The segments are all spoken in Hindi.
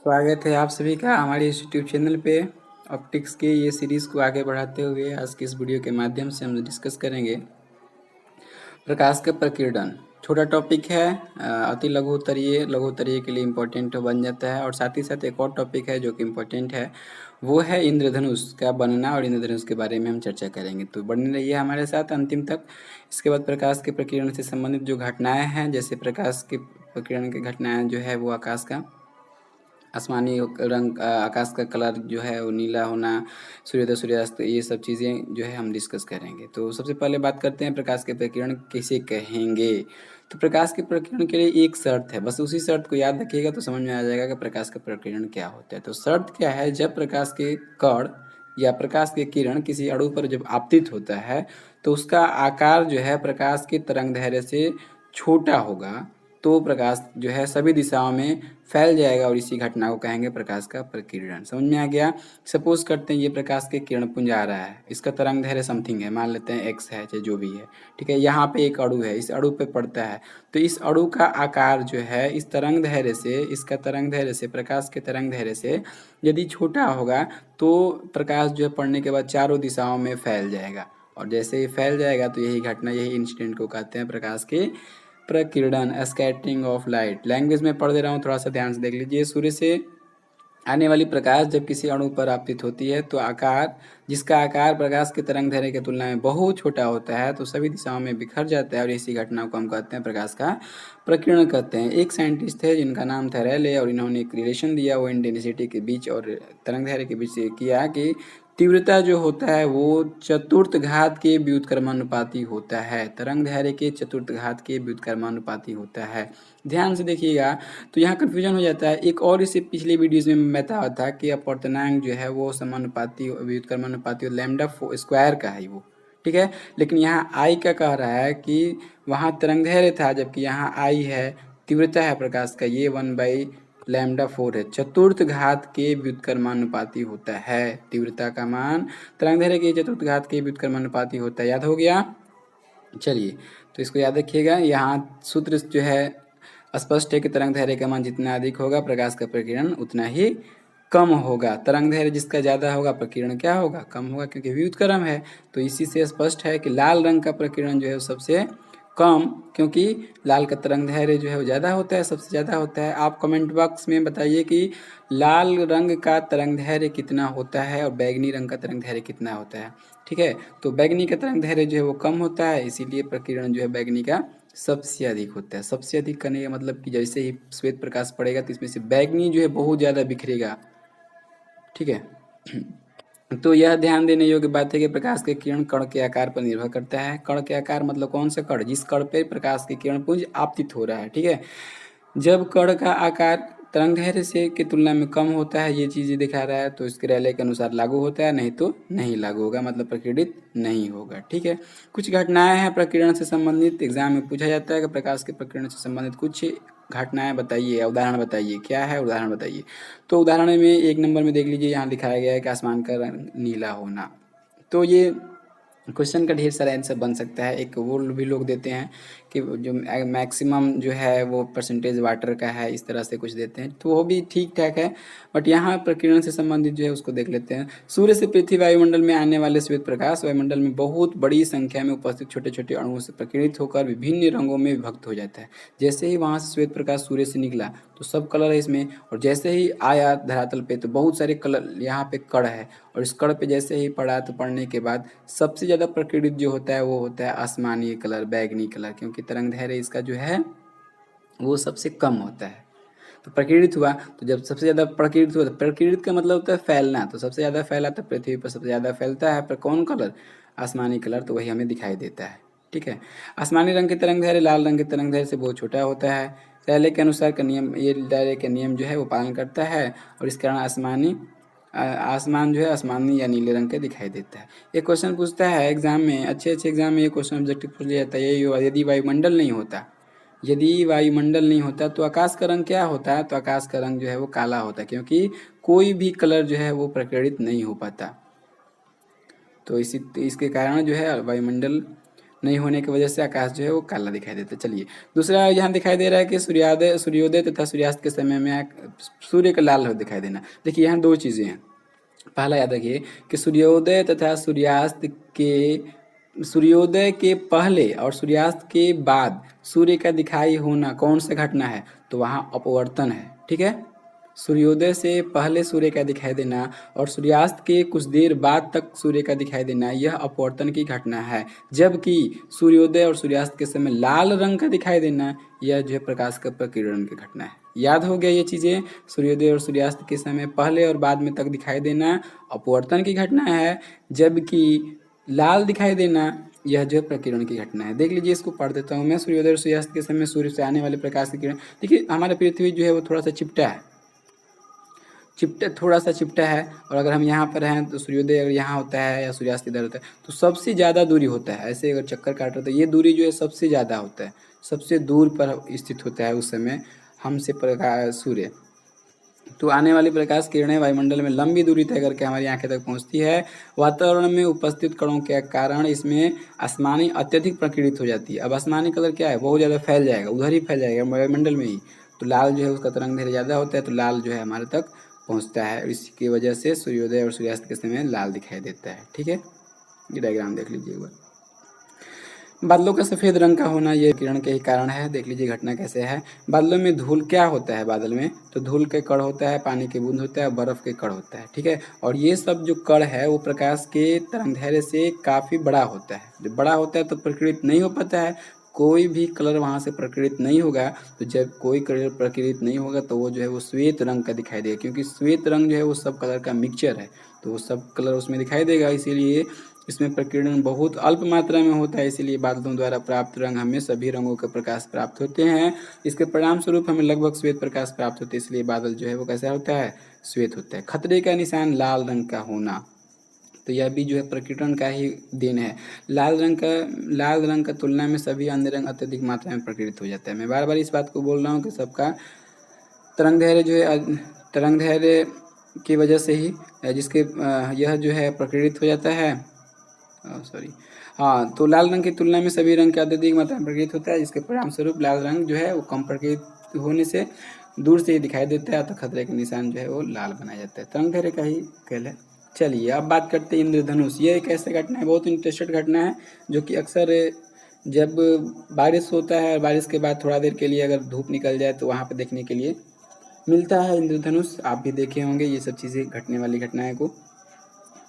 स्वागत है आप सभी का हमारे इस यूट्यूब चैनल पे। ऑप्टिक्स के ये सीरीज़ को आगे बढ़ाते हुए आज की इस वीडियो के माध्यम से हम डिस्कस करेंगे प्रकाश का प्रकीर्णन। छोटा टॉपिक है, अति लघु उत्तरीय के लिए इम्पोर्टेंट बन जाता है। और साथ ही साथ एक और टॉपिक है जो कि इम्पोर्टेंट है, वो है इंद्रधनुष का बनना, और इंद्रधनुष के बारे में हम चर्चा करेंगे। तो बने रहिए हमारे साथ अंतिम तक। इसके बाद प्रकाश के प्रकीर्णन से संबंधित जो घटनाएँ हैं, जैसे प्रकाश के प्रकीर्णन की घटनाएँ जो है वो आकाश का आसमानी रंग, आकाश का कलर जो है वो नीला होना, सूर्योदय सूर्यास्त, ये सब चीज़ें जो है हम डिस्कस करेंगे। तो सबसे पहले बात करते हैं प्रकाश के प्रकीर्णन किसे कहेंगे। तो प्रकाश के प्रकीर्णन के लिए एक शर्त है, बस उसी शर्त को याद रखिएगा तो समझ में आ जाएगा कि प्रकाश का प्रकीर्णन क्या होता है। तो शर्त क्या है, जब प्रकाश के कण या प्रकाश के किरण किसी अणु पर जब आपतित होता है तो उसका आकार जो है प्रकाश के तरंगदैर्घ्य से छोटा होगा, तो प्रकाश जो है सभी दिशाओं में फैल जाएगा और इसी घटना को कहेंगे प्रकाश का प्रकीर्णन। समझ में आ गया। सपोज करते हैं ये प्रकाश के किरण पुंज आ रहा है, इसका तरंगदैर्घ्य समथिंग है, मान लेते हैं x है, चाहे जो भी है, ठीक है। यहाँ पे एक अणु है, इस अणु पे पड़ता है, तो इस अणु का आकार जो है इस तरंगदैर्घ्य से, इसका तरंगदैर्घ्य से, प्रकाश के तरंगदैर्घ्य से यदि छोटा होगा तो प्रकाश जो है पड़ने के बाद चारों दिशाओं में फैल जाएगा। और जैसे ही फैल जाएगा तो यही घटना, यही इंसिडेंट को कहते हैं प्रकाश के प्रकीर्णन, स्कैटरिंग ऑफ लाइट। लैंग्वेज में पढ़ दे रहा हूँ, थोड़ा सा ध्यान से देख लीजिए। सूर्य से आने वाली प्रकाश जब किसी अणु पर आपतित होती है तो आकार, जिसका आकार प्रकाश के तरंगदैर्घ्य की तुलना में बहुत छोटा होता है, तो सभी दिशाओं में बिखर जाता है और इसी घटना को हम कहते हैं प्रकाश का प्रकीर्णन कहते हैं। एक साइंटिस्ट थे जिनका नाम था रेले, और इन्होंने एक रिलेशन दिया वो इंटेंसिटी के बीच और तरंगदैर्घ्य के बीच किया कि तीव्रता जो होता है वो चतुर्थ घात के व्युत्क्रमानुपाती होता है, तरंगदैर्घ्य के चतुर्थ घात के व्युत्क्रमानुपाती होता है। ध्यान से देखिएगा तो यहाँ कन्फ्यूजन हो जाता है। एक और इसे पिछले वीडियोज़ में मैं बताया था कि अपवर्तनांक जो है वो समानुपाती व्युत्क्रमानुपाती लैम्डा स्क्वायर का है वो, ठीक है। लेकिन यहाँ आई का कह रहा है कि वहाँ तरंगदैर्घ्य था, जबकि यहाँ आई है तीव्रता है प्रकाश का, ये 1/λ4 है, चतुर्थ घात के व्युत्क्रमानुपाती होता है। तीव्रता का मान तरंगदैर्घ्य के चतुर्थ घात के व्युत्क्रमानुपाती होता है। याद हो गया? चलिए, तो इसको याद रखिएगा। यहाँ सूत्र जो है स्पष्ट है कि तरंगदैर्घ्य का मान जितना अधिक होगा प्रकाश का प्रकीर्णन उतना ही कम होगा। तरंगदैर्घ्य जिसका ज़्यादा होगा प्रकीर्णन क्या होगा? कम होगा, क्योंकि व्युत्क्रम है। तो इसी से स्पष्ट है कि लाल रंग का प्रकीर्णन जो है वो सबसे कम, क्योंकि लाल का तरंगदैर्घ्य जो है वो ज़्यादा होता है, सबसे ज़्यादा होता है। आप कमेंट बॉक्स में बताइए कि लाल रंग का तरंगदैर्घ्य कितना होता है और बैगनी रंग का तरंगदैर्घ्य कितना होता है, ठीक है। तो बैगनी का तरंगदैर्घ्य जो है वो कम होता है, इसीलिए प्रकीर्णन जो है बैगनी का सबसे अधिक होता है। सबसे अधिक करने का मतलब कि जैसे ही श्वेत प्रकाश पड़ेगा तो इसमें से बैगनी जो है बहुत ज़्यादा बिखरेगा, ठीक है। तो यह ध्यान देने योग्य बात है कि प्रकाश के किरण कण के आकार पर निर्भर करता है। कण के आकार मतलब कौन सा कण? जिस कण पे प्रकाश के किरण पुंज आपतित हो रहा है, ठीक है। जब कण का आकार तरंगदैर्घ्य से की तुलना में कम होता है, ये चीज़ें दिखा रहा है, तो इसके रेले के अनुसार लागू होता है, नहीं तो नहीं लागू होगा, मतलब प्रकीर्णित नहीं होगा, ठीक है। कुछ घटनाएं हैं प्रकीर्णन से संबंधित, एग्जाम में पूछा जाता है कि प्रकाश के प्रकीर्णन से संबंधित कुछ घटनाएं बताइए या उदाहरण बताइए। क्या है उदाहरण बताइए? तो उदाहरण में एक नंबर में देख लीजिए, यहाँ दिखाया गया है कि आसमान का रंग नीला होना। तो ये क्वेश्चन का ढेर सारा आंसर बन सकता है। एक वो भी लोग देते हैं कि जो मैक्सिमम जो है वो परसेंटेज वाटर का है, इस तरह से कुछ देते हैं, तो वो भी ठीक ठाक है। बट यहाँ प्रकीर्णन से संबंधित जो है उसको देख लेते हैं। सूर्य से पृथ्वी वायुमंडल में आने वाले श्वेत प्रकाश वायुमंडल में बहुत बड़ी संख्या में उपस्थित छोटे छोटे अणुओं से प्रकीर्णित होकर विभिन्न रंगों में विभक्त हो जाता है। जैसे ही वहाँ से श्वेत प्रकाश सूर्य से निकला तो सब कलर है इसमें, और जैसे ही आया धरातल पे तो बहुत सारे कलर, यहाँ पे कण है, और इस कण पे जैसे ही पड़ा तो पड़ने के बाद सबसे ज़्यादा प्रकीर्णित जो होता है वो होता है आसमानी कलर, बैगनी कलर, क्योंकि तरंगदैर्घ्य इसका जो है वो सबसे कम होता है। तो प्रकीर्णित हुआ, तो जब सबसे ज़्यादा प्रकीर्णित हुआ, तो प्रकीर्णित का मतलब होता है फैलना, तो सबसे ज़्यादा फैला तो पृथ्वी पर सबसे ज़्यादा फैलता है, पर कौन कलर? आसमानी कलर, तो वही हमें दिखाई देता है, ठीक है। आसमानी रंग के तरंगदैर्घ्य लाल रंग के तरंगदैर्घ्य से बहुत छोटा होता है। रैले के अनुसार का नियम, ये रैले के नियम जो है वो पालन करता है, और इस कारण आसमान जो है आसमानी या नीले रंग के दिखाई देता है। ये क्वेश्चन पूछता है एग्जाम में, अच्छे अच्छे एग्जाम में ये क्वेश्चन ऑब्जेक्टिव पूछ लिया जाता है। ये यदि वायुमंडल नहीं होता, यदि वायुमंडल नहीं होता तो आकाश का रंग क्या होता है? तो आकाश का रंग जो है वो काला होता है, क्योंकि कोई भी कलर जो है वो प्रकीर्णित नहीं हो पाता। तो इसके कारण जो है वायुमंडल नहीं होने की वजह से आकाश जो है वो काला दिखाई देता है। चलिए दूसरा यहाँ दिखाई दे रहा है कि सूर्योदय तथा सूर्यास्त के समय में सूर्य का लाल हो दिखाई देना। देखिए यहाँ दो चीज़ें हैं। पहला याद रखिए कि सूर्योदय के पहले और सूर्यास्त के बाद सूर्य का दिखाई होना कौन सा घटना है, तो वहाँ अपवर्तन है। ठीक है, सूर्योदय से पहले सूर्य का दिखाई देना और सूर्यास्त के कुछ देर बाद तक सूर्य का दिखाई देना, यह अपवर्तन की घटना है। जबकि सूर्योदय और सूर्यास्त के समय लाल रंग का दिखाई देना, यह जो है प्रकाश का प्रकीर्णन की घटना है। याद हो गया ये चीज़ें। सूर्योदय और सूर्यास्त के समय पहले और बाद में तक दिखाई देना अपवर्तन की घटना है, जबकि लाल दिखाई देना यह जो है प्रकीर्णन की घटना है। देख लीजिए, इसको पढ़ देता हूँ मैं। सूर्योदय और सूर्यास्त के समय सूर्य से आने वाले प्रकाश की किरण, देखिए हमारा पृथ्वी जो है वो थोड़ा सा चिपटा है, थोड़ा सा चिपटा है। और अगर हम यहाँ पर हैं तो सूर्योदय अगर यहाँ होता है या सूर्यास्त इधर होता है तो सबसे ज़्यादा दूरी होता है। ऐसे अगर चक्कर काट रहे तो ये दूरी जो है सबसे ज़्यादा होता है, सबसे दूर पर स्थित होता है उस समय हमसे प्रकाश सूर्य। तो आने वाली प्रकाश किरणें वायुमंडल में लंबी दूरी तय करके हमारी आंखें तक पहुंचती है। वातावरण में उपस्थित कणों के कारण इसमें आसमानी अत्यधिक प्रकीर्णित हो जाती है। अब आसमानी कलर क्या है, बहुत ज़्यादा फैल जाएगा, उधर ही फैल जाएगा वायुमंडल में ही। तो लाल जो है उसका तरंग दैर्घ्य ज़्यादा होता है, तो लाल जो है हमारे तक पहुँचता है। इसकी वजह से सूर्योदय और सूर्यास्त के समय लाल दिखाई देता है। ठीक है, ये डायग्राम देख लीजिए एक बार। बादलों का सफ़ेद रंग का होना ये किरण के ही कारण है। देख लीजिए घटना कैसे है। बादलों में धूल क्या होता है, बादल में तो धूल के कण होता है, पानी की बूंद होता है, बर्फ़ के कण होता है। ठीक है, और ये सब जो कण है वो प्रकाश के तरंगदैर्घ्य से काफ़ी बड़ा होता है। जब बड़ा होता है तो प्रकीर्णित नहीं हो पाता है, कोई भी कलर वहाँ से प्रकीर्णित नहीं होगा। तो जब कोई कलर प्रकीर्णित नहीं होगा तो वो जो है वो श्वेत रंग का दिखाई देगा, क्योंकि श्वेत रंग जो है वो सब कलर का मिक्सचर है, तो वो सब कलर उसमें दिखाई देगा। इसीलिए इसमें प्रकीर्णन बहुत अल्प मात्रा में होता है, इसीलिए बादलों द्वारा प्राप्त रंग हमें सभी रंगों का प्रकाश प्राप्त होते हैं। इसके परिणाम स्वरूप हमें लगभग श्वेत प्रकाश प्राप्त होते हैं, इसलिए बादल जो है वो कैसा होता है, श्वेत होता है। खतरे का निशान लाल रंग का होना, तो यह भी जो है प्रकीर्णन का ही देन है। लाल रंग का तुलना में सभी अन्य रंग अत्यधिक मात्रा में प्रकीर्णित हो जाता है। मैं बार बार इस बात को बोल रहा हूँ कि सबका तरंगदैर्घ्य जो है, तरंगदैर्घ्य की वजह से ही जिसके यह जो है प्रकीर्णित हो जाता है। सॉरी, हाँ, तो लाल रंग की तुलना में सभी रंग का अत्यधिक मात्रा में प्रकीर्णित होता है, जिसके परिणाम स्वरूप लाल रंग जो है वो कम प्रकीर्णित होने से दूर से ही दिखाई देता है, तो खतरे के निशान जो है वो लाल बनाया जाता है। तरंगदैर्घ्य का ही खेल है। चलिए अब बात करते हैं इंद्रधनुष। ये एक ऐसा घटना है, बहुत इंटरेस्टेड घटना है, जो कि अक्सर जब बारिश होता है और बारिश के बाद थोड़ा देर के लिए अगर धूप निकल जाए तो वहाँ पर देखने के लिए मिलता है इंद्रधनुष। आप भी देखे होंगे ये सब चीज़ें घटने वाली घटनाएं को।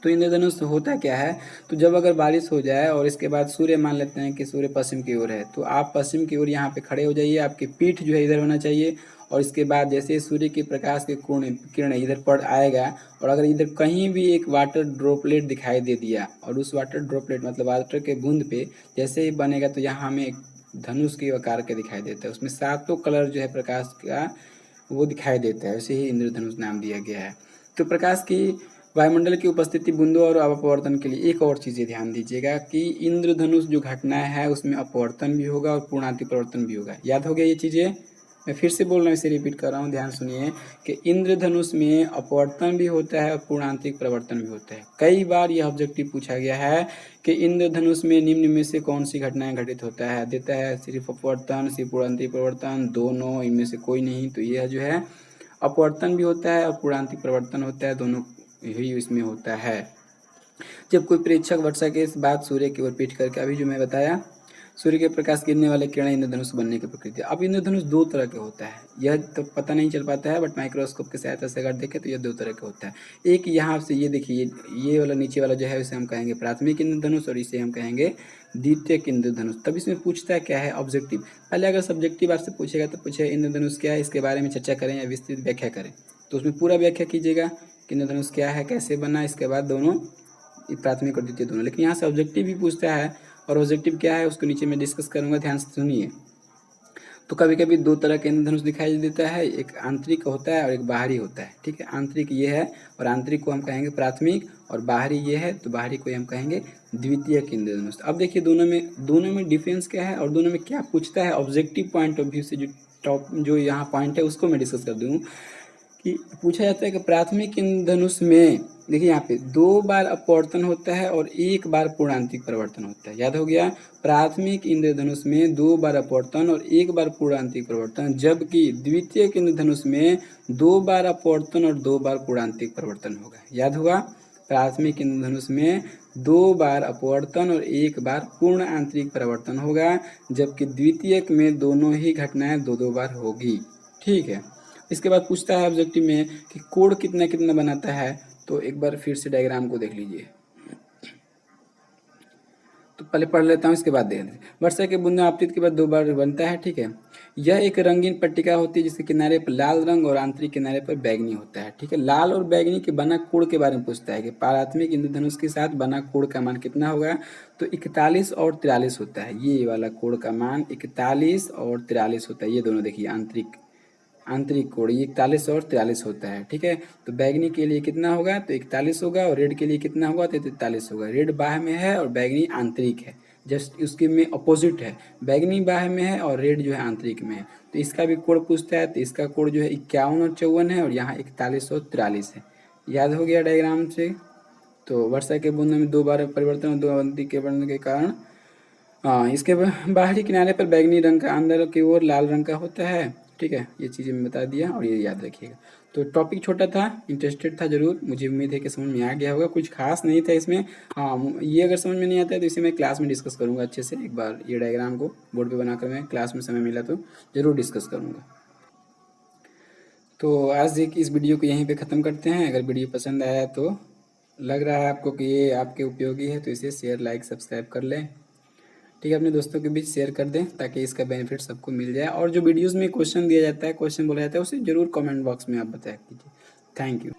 तो इंद्रधनुष होता क्या है, तो जब अगर बारिश हो जाए और इसके बाद सूर्य, मान लेते हैं कि सूर्य पश्चिम की ओर है, तो आप पश्चिम की ओर यहाँ पे खड़े हो जाइए, आपकी पीठ जो है इधर होना चाहिए। और इसके बाद जैसे सूर्य के प्रकाश के किरण इधर पड़ आएगा, और अगर इधर कहीं भी एक वाटर ड्रॉपलेट दिखाई दे दिया, और उस वाटर ड्रॉपलेट मतलब वाटर के बूंद पे जैसे ही बनेगा, तो यहाँ हमें एक धनुष के आकार के दिखाई देता है। उसमें सातों कलर जो है प्रकाश का वो दिखाई देता है, उसे ही इंद्रधनुष नाम दिया गया है। तो प्रकाश की वायुमंडल की उपस्थिति बूंदों और अपवर्तन के लिए एक और चीज़ें ध्यान दीजिएगा कि इंद्रधनुष जो घटना है उसमें अपवर्तन भी होगा और पूर्णांतिक प्रवर्तन भी होगा। याद हो गया ये चीज़ें, मैं फिर से बोल रहा हूँ, इसे रिपीट कर रहा हूँ, ध्यान सुनिए कि इंद्रधनुष में अपवर्तन भी होता है और पूर्णांतिक प्रवर्तन भी होता है। कई बार यह ऑब्जेक्टिव पूछा गया है कि इंद्रधनुष में निम्न में से कौन सी घटनाएं घटित होता है, देता है सिर्फ अपवर्तन, सिर्फ पूर्णांतिक प्रवर्तन, दोनों, इनमें से कोई नहीं। तो यह जो है अपवर्तन भी होता है और पूर्णांतिक प्रवर्तन होता है, दोनों ही इसमें होता है। जब कोई प्रेक्षक वर्षा के बाद सूर्य की ओर पीठ करके, अभी जो मैं बताया, सूर्य के प्रकाश गिरने वाले किरण इंद्रधनुष बनने की प्रकृति। अब इंद्रधनुष दो तरह के होता है, यह तो पता नहीं चल पाता है, बट माइक्रोस्कोप की सहायता से अगर देखें तो यह दो तरह का होता है। एक यहाँ से ये देखिए, ये वाला नीचे वाला जो है उसे हम कहेंगे प्राथमिक इंद्रधनुष, और इसे हम कहेंगे द्वितीयक इंद्रधनुष। तब इसमें पूछता है क्या है, ऑब्जेक्टिव। पहले अगर सब्जेक्टिव आपसे पूछेगा तो पूछे इंद्रधनुष क्या है, इसके बारे में चर्चा करें या विस्तृत व्याख्या करें, तो उसमें पूरा व्याख्या कीजिएगा कि इंद्रधनुष क्या है, कैसे बना, इसके बाद दोनों प्राथमिक और द्वितीय दोनों। लेकिन यहाँ से ऑब्जेक्टिव भी पूछता है, और ऑब्जेक्टिव क्या है उसको नीचे मैं डिस्कस करूँगा, ध्यान से सुनिए। तो कभी कभी दो तरह के इंद्रधनुष दिखाई देता है, एक आंतरिक होता है और एक बाहरी होता है। ठीक है, आंतरिक ये है और आंतरिक को हम कहेंगे प्राथमिक, और बाहरी ये है तो बाहरी को हम कहेंगे द्वितीयक इंद्रधनुष। अब देखिए दोनों में डिफरेंस क्या है और दोनों में क्या पूछता है ऑब्जेक्टिव पॉइंट ऑफ व्यू से। जो यहाँ पॉइंट है उसको मैं डिस्कस कर दूँ कि पूछा जाता है कि प्राथमिक इंद्रधनुष में देखिए यहाँ पे 2 बार अपवर्तन होता है और 1 बार पूर्णांतिक परिवर्तन होता है। याद हो गया, प्राथमिक इंद्रधनुष में 2 बार अपवर्तन और 1 बार पूर्णांतिक परिवर्तन, जबकि द्वितीयक इंद्रधनुष में 2 बार अपवर्तन और 2 बार पूर्णांतिक परिवर्तन होगा। याद हुआ, प्राथमिक इंद्रधनुष में 2 बार अपवर्तन और 1 बार पूर्ण आंतरिक परिवर्तन होगा, जबकि द्वितीयक में दोनों ही घटनाएं 2-2 बार होगी। ठीक है, इसके बाद पूछता है ऑब्जेक्टिव में कि कोण कितना कितना बनाता है। तो एक बार फिर से डायग्राम को देख लीजिए। तो पहले पढ़ लेता हूँ, इसके बाद देख लेते हैं। वर्षा के बूंदा आपतित के बाद 2 बार बनता है। ठीक है, यह एक रंगीन पट्टिका होती है जिसके किनारे पर लाल रंग और आंतरिक किनारे पर बैगनी होता है। ठीक है, लाल और बैगनी के बना कोण के बारे में पूछता है कि प्राथमिक इंद्रधनुष के साथ बना कोण का मान कितना होगा। तो 41 और 43 होता है। ये वाला कोण का मान 41 और 43 होता है। ये दोनों देखिए आंतरिक कोण, ये 41 और 43 होता है। ठीक है, तो बैगनी के लिए कितना होगा, तो 41 होगा, और रेड के लिए कितना होगा, तो 43 होगा। रेड बाह्य में है और बैगनी आंतरिक है, जस्ट उसके में अपोजिट है। बैगनी बाह्य में है और रेड जो है आंतरिक में है। तो इसका भी कोण पूछता है, तो इसका कोण जो है 51 और 54 है, और यहाँ 41 और 43 है। याद हो गया डायग्राम से। तो वर्षा के बूंदों में 2 बार परिवर्तन और 2 अवधि के बढ़ने के कारण इसके बाहरी किनारे पर बैगनी रंग का, अंदर की ओर लाल रंग का होता है। ठीक है, ये चीज़ें मैं बता दिया और ये याद रखिएगा। तो टॉपिक छोटा था, इंटरेस्टेड था जरूर, मुझे उम्मीद है कि समझ में आ गया होगा। कुछ खास नहीं था इसमें। हाँ, ये अगर समझ में नहीं आता है तो इसे मैं क्लास में डिस्कस करूँगा अच्छे से। एक बार ये डायग्राम को बोर्ड पे बनाकर मैं क्लास में समय मिला तो ज़रूर डिस्कस करूँगा। तो आज इस वीडियो को यहीं पे ख़त्म करते हैं। अगर वीडियो पसंद आया तो, लग रहा है आपको कि ये आपके उपयोगी है, तो इसे शेयर, लाइक, सब्सक्राइब कर लें। ठीक है, अपने दोस्तों के बीच शेयर कर दें ताकि इसका बेनिफिट सबको मिल जाए। और जो वीडियोस में क्वेश्चन दिया जाता है, क्वेश्चन बोला जाता है, उसे जरूर कमेंट बॉक्स में आप बताया कीजिए। Thank you.